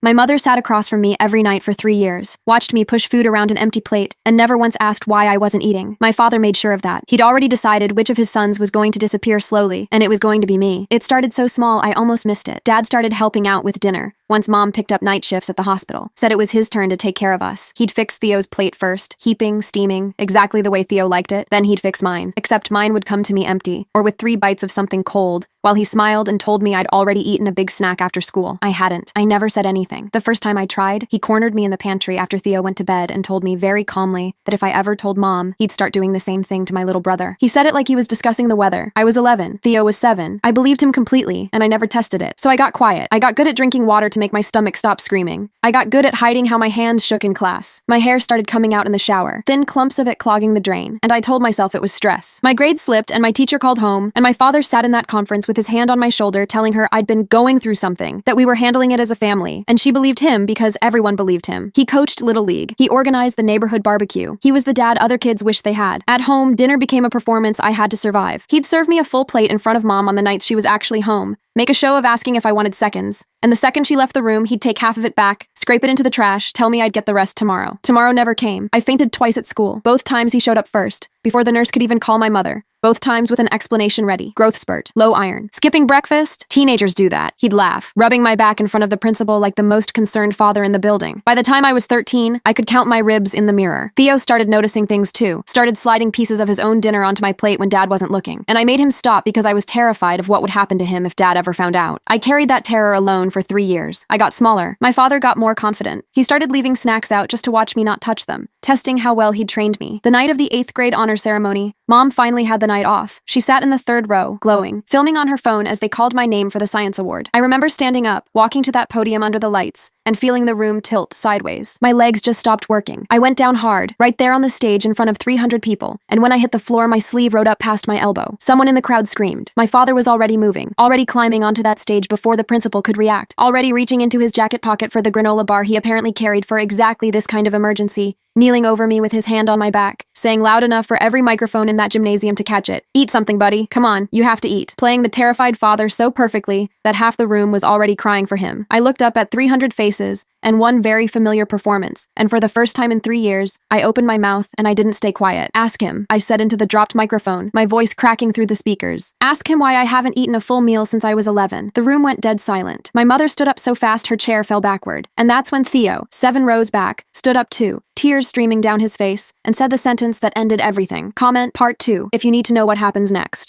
My mother sat across from me every night for 3 years, watched me push food around an empty plate, and never once asked why I wasn't eating. My father made sure of that. He'd already decided which of his sons was going to disappear slowly, and it was going to be me. It started so small I almost missed it. Dad started helping out with dinner. Once Mom picked up night shifts at the hospital, said it was his turn to take care of us. He'd fix Theo's plate first, heaping, steaming, exactly the way Theo liked it. Then he'd fix mine, except mine would come to me empty, or with 3 bites of something cold, while he smiled and told me I'd already eaten a big snack after school. I hadn't. I never said anything. The first time I tried, he cornered me in the pantry after Theo went to bed and told me very calmly that if I ever told Mom, he'd start doing the same thing to my little brother. He said it like he was discussing the weather. I was 11. Theo was 7. I believed him completely, and I never tested it. So I got quiet. I got good at drinking water to make my stomach stop screaming. I got good at hiding how my hands shook in class. My hair started coming out in the shower, thin clumps of it clogging the drain, and I told myself it was stress. My grades slipped, and my teacher called home, and my father sat in that conference with his hand on my shoulder telling her I'd been going through something, that we were handling it as a family, and she believed him because everyone believed him. He coached Little League. He organized the neighborhood barbecue. He was the dad other kids wished they had. At home, dinner became a performance I had to survive. He'd serve me a full plate in front of Mom on the nights she was actually home, make a show of asking if I wanted seconds. And the second she left the room, he'd take half of it back, scrape it into the trash, tell me I'd get the rest tomorrow. Tomorrow never came. I fainted twice at school. Both times he showed up first, before the nurse could even call my mother. Both times with an explanation ready. Growth spurt. Low iron. Skipping breakfast? Teenagers do that. He'd laugh, rubbing my back in front of the principal like the most concerned father in the building. By the time I was 13, I could count my ribs in the mirror. Theo started noticing things too. Started sliding pieces of his own dinner onto my plate when Dad wasn't looking. And I made him stop because I was terrified of what would happen to him if Dad ever found out. I carried that terror alone for 3 years. I got smaller. My father got more confident. He started leaving snacks out just to watch me not touch them, testing how well he'd trained me. The night of the 8th grade honor ceremony, Mom finally had the night off. She sat in the 3rd row, glowing, filming on her phone as they called my name for the science award. I remember standing up, walking to that podium under the lights, and feeling the room tilt sideways. My legs just stopped working. I went down hard, right there on the stage in front of 300 people, and when I hit the floor, my sleeve rode up past my elbow. Someone in the crowd screamed. My father was already moving, already climbing onto that stage before the principal could react, already reaching into his jacket pocket for the granola bar he apparently carried for exactly this kind of emergency, kneeling over me with his hand on my back, saying loud enough for every microphone in that gymnasium to catch it. "Eat something, buddy. Come on, you have to eat." Playing the terrified father so perfectly that half the room was already crying for him. I looked up at 300 faces and one very familiar performance, and for the first time in 3 years, I opened my mouth and I didn't stay quiet. "Ask him," I said into the dropped microphone, my voice cracking through the speakers. "Ask him why I haven't eaten a full meal since I was 11. The room went dead silent. My mother stood up so fast her chair fell backward, and that's when Theo, 7 rows back, stood up too, tears streaming down his face, and said the sentence that ended everything. Comment Part 2 if you need to know what happens next.